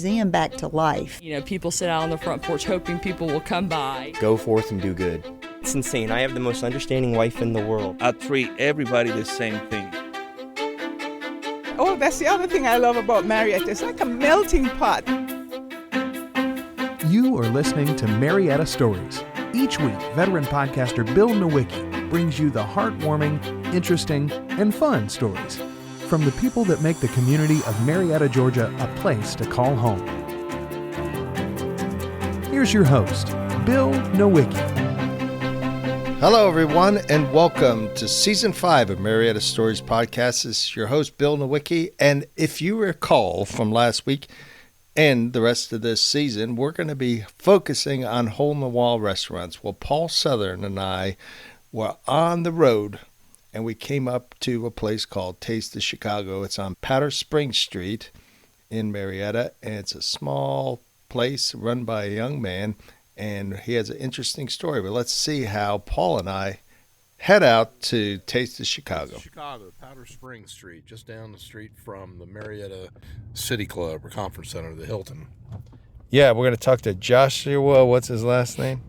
museum back to life. You know, people sit out on the front porch hoping people will come by. Go forth and do good. It's insane. I have the most understanding wife in the world. I treat everybody the same thing. Oh, that's the other thing I love about Marietta. It's like a melting pot. You are listening to Marietta Stories. Each week, veteran podcaster Bill Nowicki brings you the heartwarming, interesting, and fun stories from the people that make the community of Marietta, Georgia, a place to call home. Here's your host, Bill Nowicki. Hello, everyone, and welcome to Season 5 of Marietta Stories Podcast. This is your host, Bill Nowicki, and if you recall from last week and the rest of this season, we're going to be focusing on hole-in-the-wall restaurants. Well, Paul Southern and I were on the road, and we came up to a place called Taste of Chicago. It's on Powder Springs Street in Marietta, and it's a small place run by a young man, and he has an interesting story. But let's see how Paul and I head out to Taste of Chicago. Chicago, Powder Springs Street, just down the street from the Marietta City Club or Conference Center, the Hilton. Yeah, we're going to talk to Joshua. What's his last name?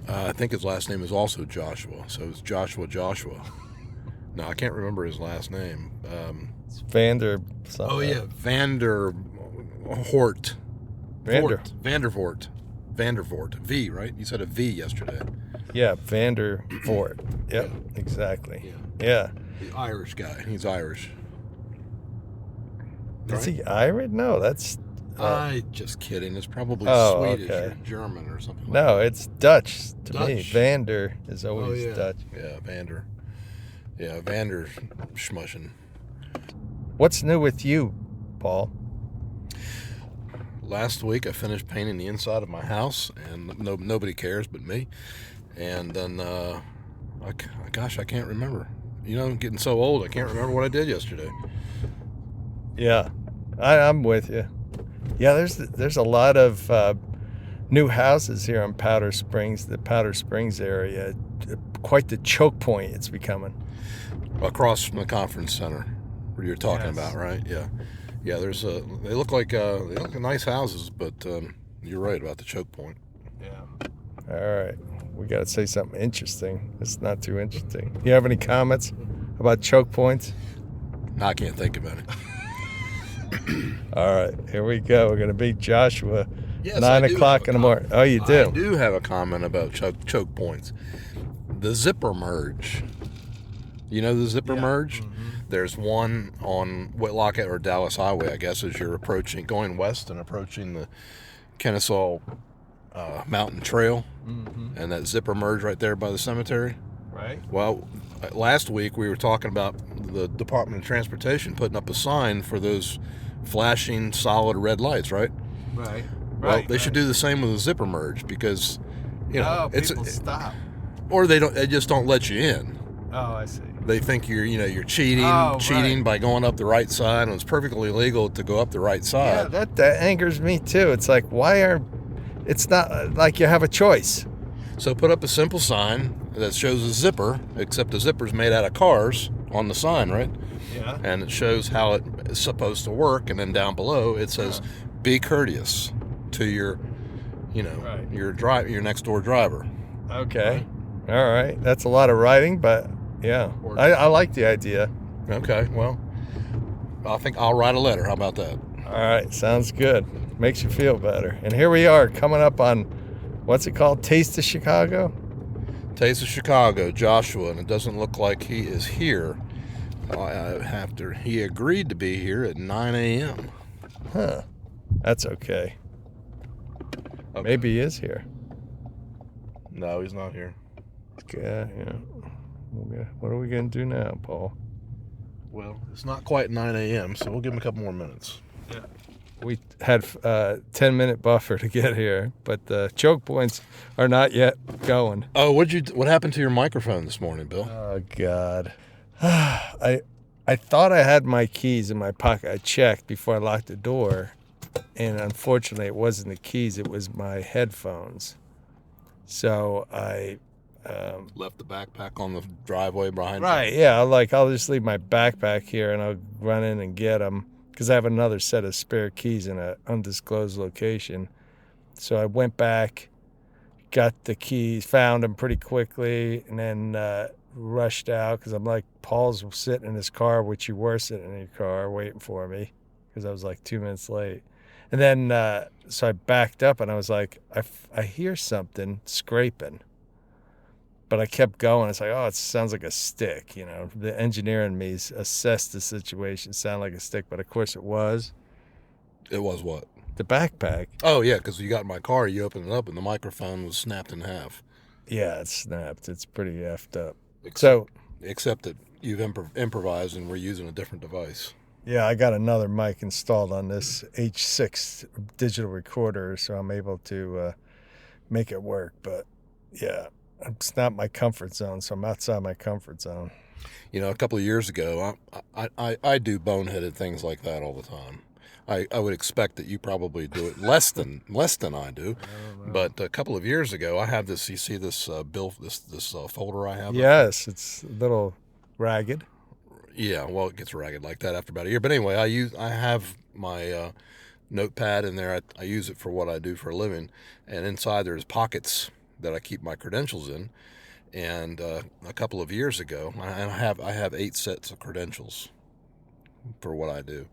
I think his last name is also Joshua, so it's Joshua. No, I can't remember his last name. It's Vander something. Oh, yeah, Vandervoort. Vandervoort. V, right? You said a V yesterday. Yeah, Vandervoort. Yep, exactly. Yeah. The Irish guy. He's Irish. Is he Irish? No, that's... just kidding. It's probably Swedish or German or something like that. No, it's Dutch to me. Vander is always Dutch. Yeah, Vander. Yeah, Vander Schmushin. What's new with you, Paul? Last week I finished painting the inside of my house, and nobody cares but me. And then, I can't remember. You know, I'm getting so old, I can't remember what I did yesterday. Yeah, I'm with you. Yeah, there's a lot of new houses here in Powder Springs, the Powder Springs area. Quite the choke point it's becoming. Across from the conference center, where you're talking about, right? Yeah. Yeah, they look like nice houses, but you're right about the choke point. Yeah. All right. We got to say something interesting. It's not too interesting. You have any comments about choke points? No, I can't think about it. All right. Here we go. We're going to beat Joshua. Yes, 9 o'clock in the morning. Oh, you do? I do have a comment about choke points. The zipper merge. You know the zipper merge? Mm-hmm. There's one on Whitlock or Dallas Highway, I guess, as you're going west and approaching the Kennesaw Mountain Trail, and that zipper merge right there by the cemetery. Right. Well, last week we were talking about the Department of Transportation putting up a sign for those flashing solid red lights, right? Right. Well, they should do the same with the zipper merge because, people stop, or they just don't let you in. Oh, I see. They think you're cheating by going up the right side, and it's perfectly legal to go up the right side. Yeah, that angers me too. It's like, it's not like you have a choice. So put up a simple sign that shows a zipper, except the zipper's made out of cars on the sign, right? Yeah. And it shows how it is supposed to work, and then down below it says, "Be courteous to your next door driver." Okay. Right? All right. That's a lot of writing, but yeah, I like the idea. Okay. Well, I think I'll write a letter. How about that? All right. Sounds good. Makes you feel better. And here we are coming up on, what's it called? Taste of Chicago? Taste of Chicago, Joshua, and it doesn't look like he is here after he agreed to be here at 9 a.m. Huh. That's okay. Maybe he is here. No, he's not here. Yeah. What are we going to do now, Paul? Well, it's not quite 9 a.m., so we'll give him a couple more minutes. Yeah. We had a 10-minute buffer to get here, but the choke points are not yet going. Oh, what happened to your microphone this morning, Bill? Oh, God. I thought I had my keys in my pocket. I checked before I locked the door, and unfortunately it wasn't the keys. It was my headphones. So I left the backpack on the driveway behind you? Right, yeah. I'll just leave my backpack here, and I'll run in and get them. because I have another set of spare keys in an undisclosed location. So I went back, got the keys, found them pretty quickly, and then rushed out because I'm like, Paul's sitting in his car, which you were sitting in your car waiting for me because I was like 2 minutes late. And then, so I backed up and I was like, I hear something scraping. But I kept going. It's like, oh, it sounds like a stick. You know, the engineer in me assessed the situation. It sounded like a stick, but of course it was. It was what? The backpack. Oh, yeah, because you got in my car, you opened it up, and the microphone was snapped in half. Yeah, it snapped. It's pretty effed up. Except that you've improvised and we're using a different device. Yeah, I got another mic installed on this H6 digital recorder, so I'm able to make it work. But, yeah, it's not my comfort zone, so I'm outside my comfort zone. You know, a couple of years ago, I do boneheaded things like that all the time. I would expect that you probably do it less than I do. But a couple of years ago, I have this. You see this this folder I have? Yes, it's a little ragged. Yeah, well, it gets ragged like that after about a year. But anyway, I have my notepad in there. I use it for what I do for a living, and inside there's pockets that I keep my credentials in. And a couple of years ago, I have 8 sets of credentials for what I do.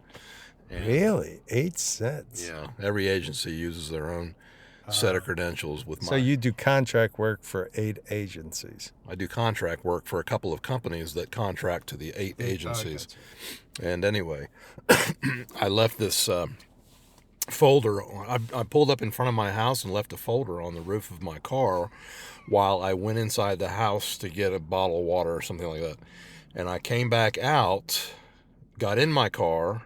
And Really? 8 sets? yeah, every agency uses their own set of credentials with So you do contract work for 8 agencies? I do contract work for a couple of companies that contract to the 8 agencies. And anyway, I left this folder. I pulled up in front of my house and left a folder on the roof of my car while I went inside the house to get a bottle of water or something like that. And I came back out, got in my car,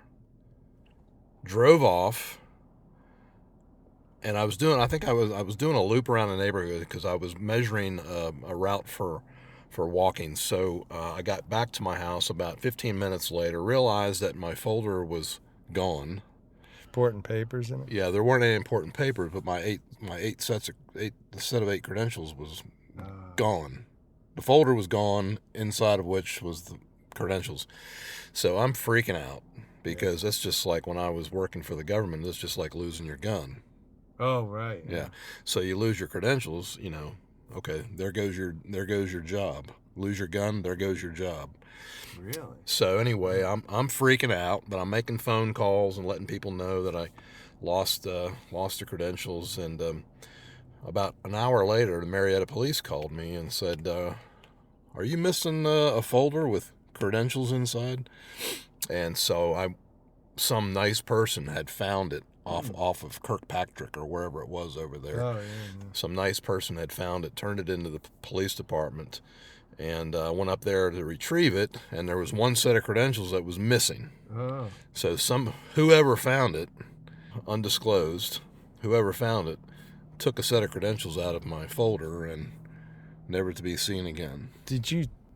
drove off, and I was doing a loop around the neighborhood because I was measuring a route for walking. So I got back to my house about 15 minutes later, realized that my folder was gone. Important papers in it? Yeah, there weren't any important papers, but my set of 8 credentials was gone. The folder was gone, inside of which was the credentials. So I'm freaking out. Because that's just like when I was working for the government, that's just like losing your gun. Oh, right. Yeah. So you lose your credentials, you know, okay, there goes your job. Lose your gun, there goes your job. Really? So anyway, I'm freaking out, but I'm making phone calls and letting people know that I lost the credentials. And about an hour later, the Marietta police called me and said, "Are you missing a folder with credentials inside?" And so some nice person had found it off of Kirkpatrick or wherever it was over there. Oh, yeah. Some nice person had found it, turned it into the police department, and went up there to retrieve it. And there was one set of credentials that was missing. Oh. So whoever found it, undisclosed, whoever found it, took a set of credentials out of my folder and never to be seen again.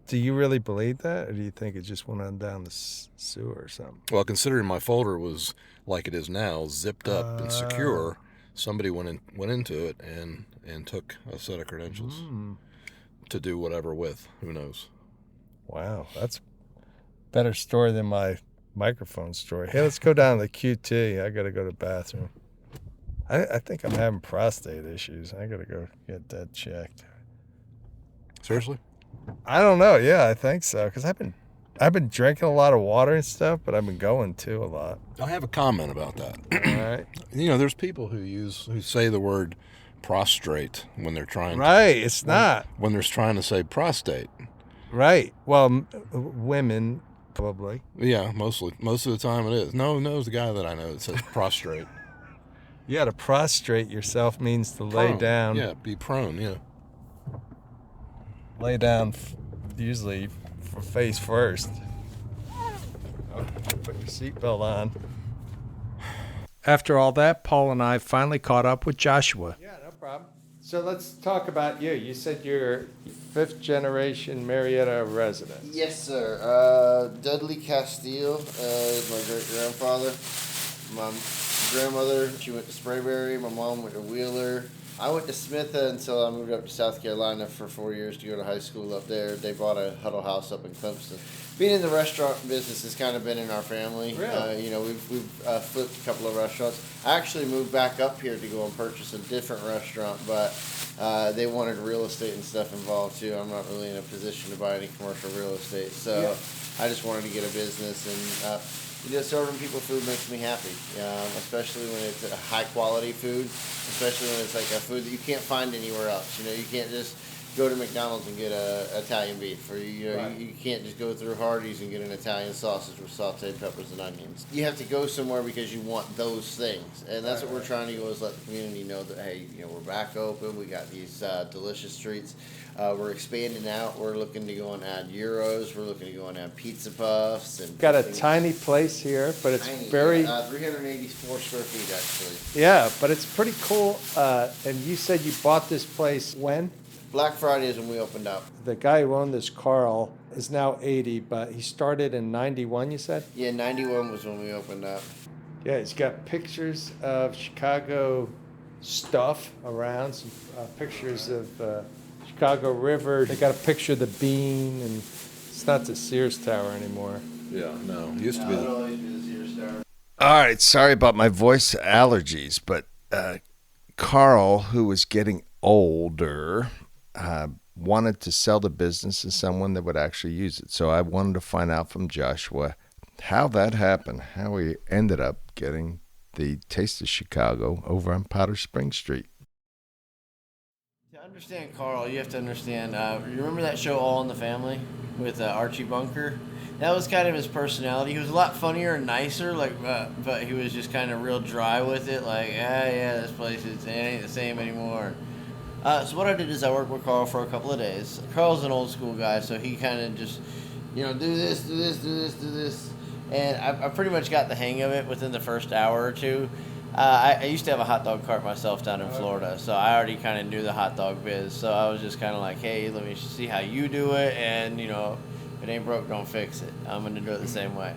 Do you really believe that, or do you think it just went on down the sewer or something? Well, considering my folder was like it is now, zipped up and secure, somebody went into it and took a set of credentials to do whatever with. Who knows? Wow, that's a better story than my microphone story. Hey, let's go down to the QT. I got to go to the bathroom. I think I'm having prostate issues. I got to go get that checked. Seriously? I don't know. Yeah, I think so. Because I've been drinking a lot of water and stuff, but I've been going too a lot. I have a comment about that. All right. You know, there's people who say the word prostrate when they're trying. Right. It's not. When they're trying to say prostate. Right. Well, women probably. Yeah, most of the time it is. No, it's the guy that I know that says prostrate. Yeah, to prostrate yourself means to lay down. Yeah, be prone. Yeah. Lay down, usually face first. Okay, put your seatbelt on. After all that, Paul and I finally caught up with Joshua. Yeah, no problem. So let's talk about you. You said you're 5th generation Marietta resident. Yes, sir. Dudley Castile is my great-grandfather. My grandmother, she went to Sprayberry. My mom went to Wheeler. I went to Smith until I moved up to South Carolina for 4 years to go to high school up there. They bought a huddle house up in Clemson. Being in the restaurant business has kind of been in our family. Really? We've flipped a couple of restaurants. I actually moved back up here to go and purchase a different restaurant, but they wanted real estate and stuff involved too. I'm not really in a position to buy any commercial real estate, so I just wanted to get a business, and serving people food makes me happy, especially when it's a high quality food, especially when it's like a food that you can't find anywhere else. You can't just go to McDonald's and get a Italian beef, or you can't just go through Hardee's and get an Italian sausage with sauteed peppers and onions. You have to go somewhere because you want those things, and that's what we're trying to do, is let the community know that, hey, we're back open. We got these delicious treats. We're expanding out. We're looking to go and add gyros. We're looking to go and add pizza puffs. And Got a tiny place here, but it's tiny, very 384 square feet actually. yeah, but it's pretty cool. And you said you bought this place when? Black Friday is when we opened up. The guy who owned this, Carl, is now 80, but he started in 91, you said? Yeah, 91 was when we opened up. Yeah, he's got pictures of Chicago stuff around, some pictures of Chicago River. They got a picture of the Bean, and it's not the Sears Tower anymore. Yeah, no. It used to be. It'll always be the Sears Tower. All right, sorry about my voice allergies, but Carl, who was getting older, wanted to sell the business to someone that would actually use it. So I wanted to find out from Joshua how that happened, how he ended up getting the Taste of Chicago over on Powder Springs Street. To understand Carl, you have to understand, you remember that show All in the Family with Archie Bunker? That was kind of his personality. He was a lot funnier and nicer, but he was just kind of real dry with it, like, this place it ain't the same anymore. So what I did is I worked with Carl for a couple of days. Carl's an old school guy, so he kind of just, do this, do this, do this, do this. And I pretty much got the hang of it within the first hour or two. I used to have a hot dog cart myself down in Florida, so I already kind of knew the hot dog biz. So I was just kind of like, hey, let me see how you do it, and, if it ain't broke, don't fix it. I'm going to do it the same way.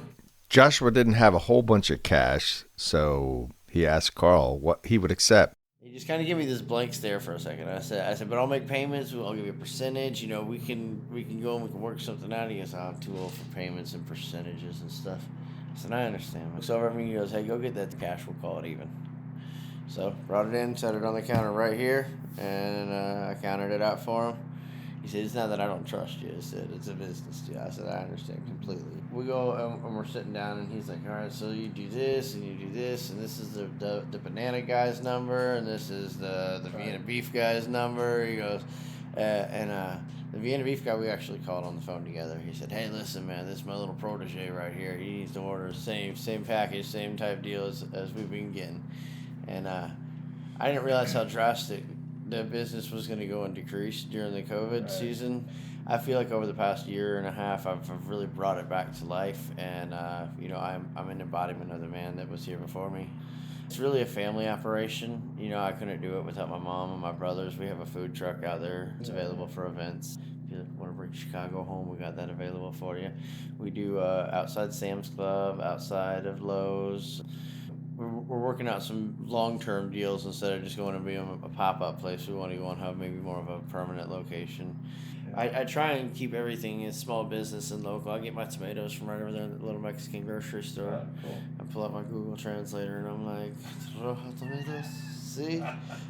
Joshua didn't have a whole bunch of cash, so he asked Carl what he would accept. He just kind of gave me this blank stare for a second. I said, but I'll make payments. I'll give you a percentage. We can go and we can work something out. He goes, I'm too old for payments and percentages and stuff. I said, I understand. Looks over at me. He goes, hey, go get that cash. We'll call it even. So brought it in, set it on the counter right here, and I counted it out for him. He said, it's not that I don't trust you. I said, it's a business deal. I said, I understand completely. We go and we're sitting down, and he's like, all right, so you do this, and you do this, and this is the banana guy's number, and this is the Vienna beef guy's number. He goes, the Vienna beef guy, we actually called on the phone together. He said, hey, listen, man, this is my little protege right here. He needs to order the same package, same type deal as we've been getting. And I didn't realize how drastic the business was going to go and decrease during the COVID season. I feel like over the past year and a half, I've really brought it back to life, and I'm an embodiment of the man that was here before me. It's really a family operation. I couldn't do it without my mom and my brothers. We have a food truck out there. It's available for events. If you want to bring Chicago home, we got that available for you. We do outside Sam's Club, outside of Lowe's. We're working out some long-term deals instead of just going to be a pop-up place. We want to go and have maybe more of a permanent location. I try and keep everything in small business and local. I get my tomatoes from right over there at the little Mexican grocery store. Cool. I pull out my Google Translator and I'm like, tomatoes, see?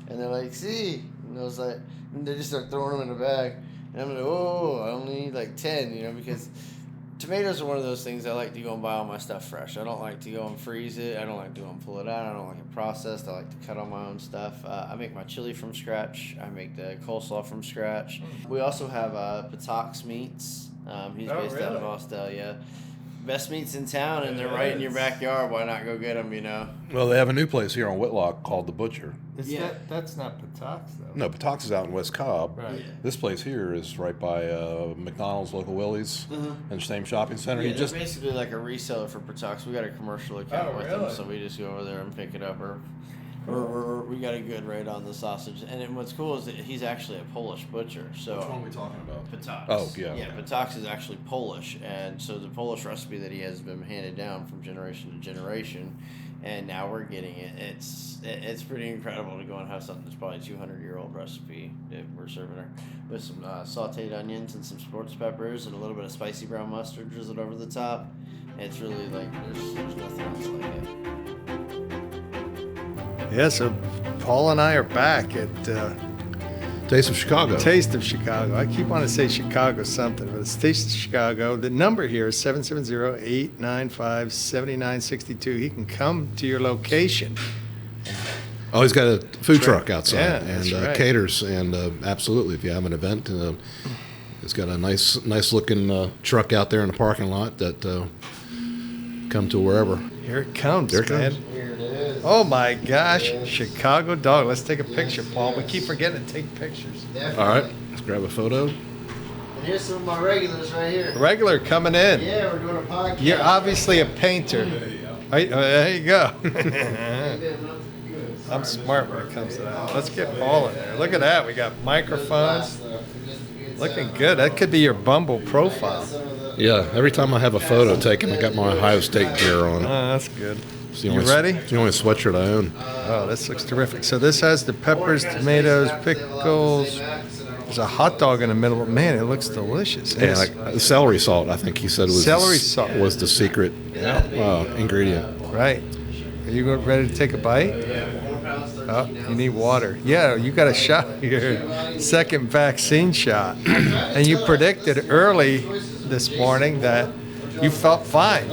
And they're like, see? And I was like, and they just start throwing them in a bag. And I'm like, I only need like 10, because tomatoes are one of those things I like to go and buy all my stuff fresh. I don't like to go and freeze it. I don't like to go and pull it out. I don't like it processed. I like to cut all my own stuff. I make my chili from scratch. I make the coleslaw from scratch. We also have Patox Meats. He's based out of Austell, yeah. Best meats in town, and they're right in your backyard. Why not go get them, Well, they have a new place here on Whitlock called The Butcher. That's not Patox, though. No, Patox is out in West Cobb. Right. Yeah. This place here is right by McDonald's, local Willie's, and the same shopping center. Yeah, they're basically like a reseller for Patox. We got a commercial account with them, so we just go over there and pick it up. Or We got a good rate on the sausage, and then what's cool is that he's actually a Polish butcher. So Which one are we talking about? Patox. Oh, yeah. Yeah, Patox is actually Polish, and so the Polish recipe that he has been handed down from generation to generation, and now we're getting it. It's pretty incredible to go and have something that's probably a 200-year-old recipe that we're serving her with some sautéed onions and some sports peppers and a little bit of spicy brown mustard drizzled over the top. And it's really like there's nothing else like it. Yeah, so Paul and I are back at Taste of Chicago. Taste of Chicago. I keep wanting to say Chicago something, but it's Taste of Chicago. The number here is 770-895-7962. He can come to your location. Oh, he's got a food truck outside Yeah, and caters, and absolutely, if you have an event, it's got a nice looking truck out there in the parking lot that come to wherever. Here it comes, Here it man. comes. Here it is. Oh my gosh, Chicago dog. Let's take a picture, Paul. We keep forgetting to take pictures. Definitely. All right, let's grab a photo. And here's some of my regulars right here. Regular coming in. Yeah, we're doing a podcast. You're obviously a painter. There you go. I'm smart when it comes to that. Let's get Paul in there. Look at that. We got microphones. Looking good. That could be your Bumble profile. Yeah, every time I have a photo taken, I got my Ohio State gear on. Oh, that's good. It's the You only- ready? It's the only sweatshirt I own. Oh, this looks terrific. So this has the peppers, tomatoes, pickles. There's a hot dog in the middle. Man, it looks delicious. And It's like celery salt, I think he said was Celery salt. was the secret ingredient. right. Are you ready to take a bite? Oh, you need water. Yeah, you got a shot, your second vaccine shot. And you predicted early this morning that you felt fine.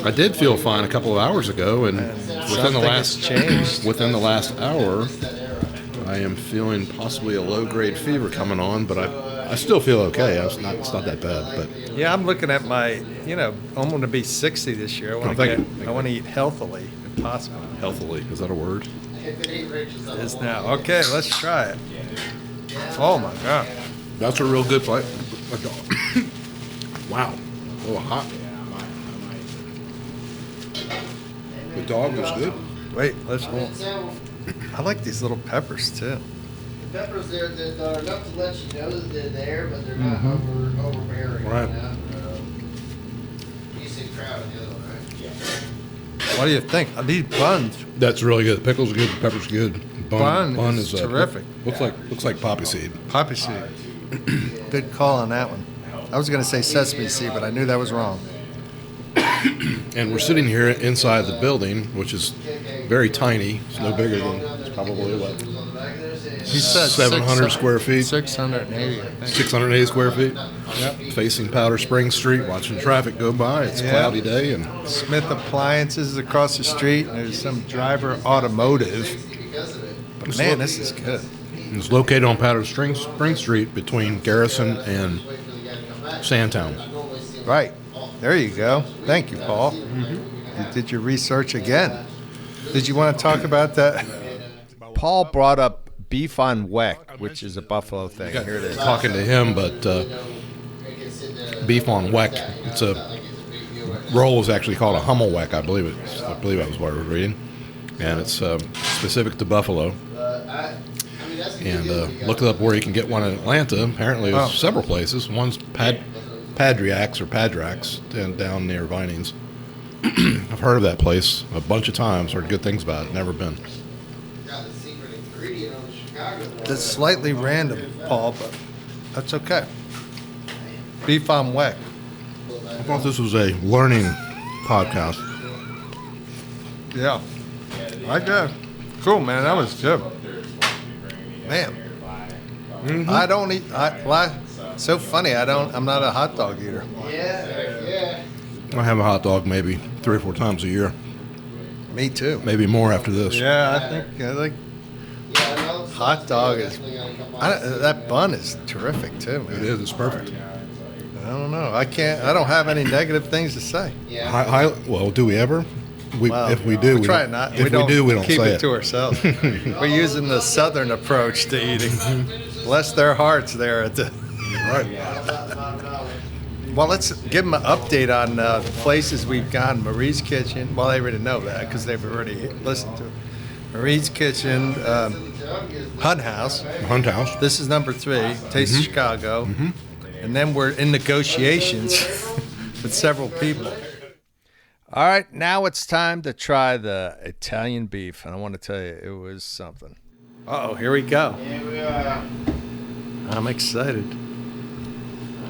I did feel fine a couple of hours ago, and Something has changed. within the last hour, I am feeling possibly a low-grade fever coming on, but I still feel okay. It's not that bad, but Yeah, I'm looking at my, I'm going to be 60 this year. I thank you. want to eat healthily if possible. healthily, is that a word? It is now. Okay, let's try it. Oh my God. That's a real good fight. Wow. Oh, hot. The dog was good. Wait, let's hold. I like these little peppers too. The peppers there that are enough to let you know that they're there, but they're not overbearing. Right. You said crowd in the other one, right? Yeah. What do you think? These buns. That's really good. The pickle's good. The pepper's good. Bun is terrific. Looks like poppy seed. Poppy seed. Good call on that one. I was going to say sesame seed, but I knew that was wrong. And we're sitting here inside the building, which is very tiny. It's no bigger than, it's probably what? He said 700 square feet. 680, I think. 680 square feet. Yep. Facing Powder Springs Street, watching traffic go by. It's a Yeah. cloudy day, and Smith Appliances is across the street, and there's some Driver Automotive. But man, this is good. it's located on Powder Springs Street between Garrison and Sandtown. Right. There you go. Thank you, Paul. You did your research again. Did you want to talk about that? Paul brought up beef on weck, which is a Buffalo thing. Here it is. Talking to him, but beef on weck. It's a roll is actually called a Hummel weck, I believe that was what I was reading, and it's specific to Buffalo. And looked up where you can get one in Atlanta. Apparently, there's several places. One's Padrax down near Vinings. I've heard of that place a bunch of times. Heard good things about it. Never been. That's slightly random, Paul, but that's okay. Beef on weck. I thought this was a learning podcast. Yeah. I did. Cool, man. That was good. Man. I don't eat. So funny. I'm not a hot dog eater. I have a hot dog maybe 3 or 4 times a year. Me too. Maybe more after this. Yeah, I think hot dog is. That bun is terrific too, man. It is. It's perfect. I don't know. I don't have any negative things to say. Well, do we ever? If we do, we try not. If we do, we don't keep say it to ourselves. We're using the Southern approach to eating. Bless their hearts there at the. Right. Well, let's give them an update on the places we've gone. Marie's Kitchen. Well, they already know that because they've already listened to it. Marie's Kitchen, Hunt House. Hunt House. This is number 3, Taste of Chicago. And then we're in negotiations with several people. All right, now it's time to try the Italian beef. And I want to tell you, it was something. Uh-oh, here we go. Here we are. I'm excited.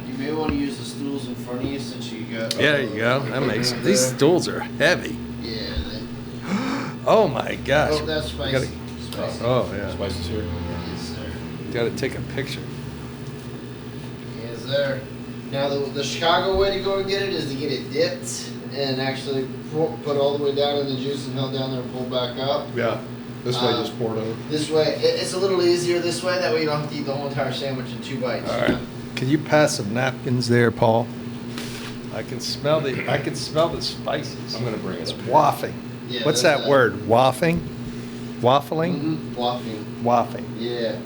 You may want to use the stools in front of you since you got... Yeah, there you go. That makes sense. These stools are heavy. Yeah. Oh, my gosh. Oh, that's spicy. Spicy. Oh, yeah. Spices here. Yes, sir. Got to take a picture. Yes, sir. Now, the Chicago way to go and get it is to get it dipped and actually put all the way down in the juice and held down there and pull back up. Yeah. This way, just pour it over. This way, it's a little easier this way. That way you don't have to eat the whole entire sandwich in 2 bites. All right. Can you pass some napkins there, Paul? I can smell the spices. I'm going to bring it. It's up. wafting. Yeah, What's that's that word? Wafting? Waffling? Mm-hmm. Wafting. Wafting. Yeah.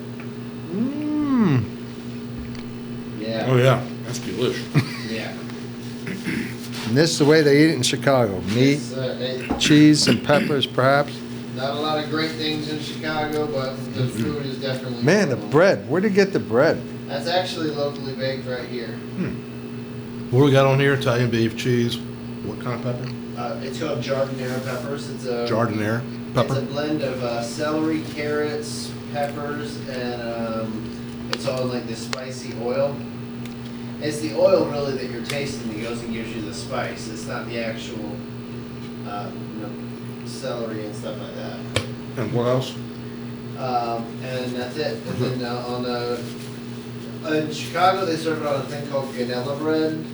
Mmm. Yeah. Oh, yeah. That's delicious. Yeah. And this is the way they eat it in Chicago. Meat, cheese, and peppers, perhaps. Not a lot of great things in Chicago, but the food is definitely... Man, the bread. Where'd you get the bread? That's actually locally baked right here. What do we got on here? Italian beef, cheese. What kind of pepper? It's called jardinera peppers. It's a Jardinere pepper. It's a blend of celery, carrots, peppers, and it's all in like this spicy oil. It's the oil really that you're tasting that goes and gives you the spice. It's not the actual celery and stuff like that. And what else? And that's it. And then in Chicago they serve it on a thing called ganella bread.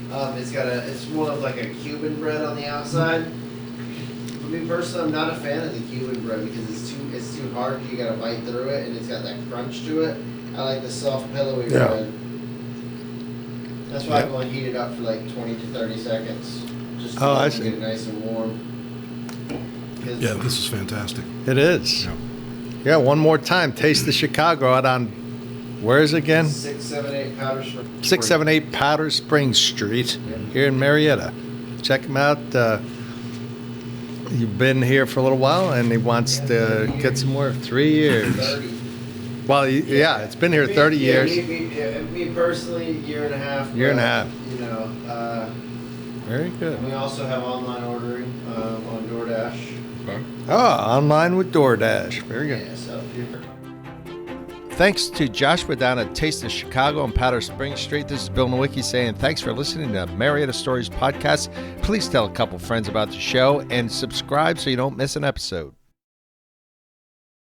It's more of like a Cuban bread on the outside. For me personally, I'm not a fan of the Cuban bread because it's too hard. You gotta bite through it, and it's got that crunch to it. I like the soft, pillowy bread. That's why I go and heat it up for like 20 to 30 seconds, just to get it nice and warm. Yeah, this is fantastic. It is. Yeah, one more time. Taste the Chicago out on, where is it again? 678 Powder Springs. 678 Powder Springs Street here in Marietta. Check him out. You've been here for a little while, and he wants to get some more. 3 years. 30. Well, yeah, it's been here 30 years. Me personally, year and a half. Year and a half. You know. Very good. We also have online ordering on DoorDash. Oh, online with DoorDash. Very good. Yeah, so if you're... Thanks to Joshua down at Taste of Chicago on Powder Springs Street. This is Bill Nowicki saying thanks for listening to Marietta Stories Podcast. Please tell a couple friends about the show and subscribe so you don't miss an episode.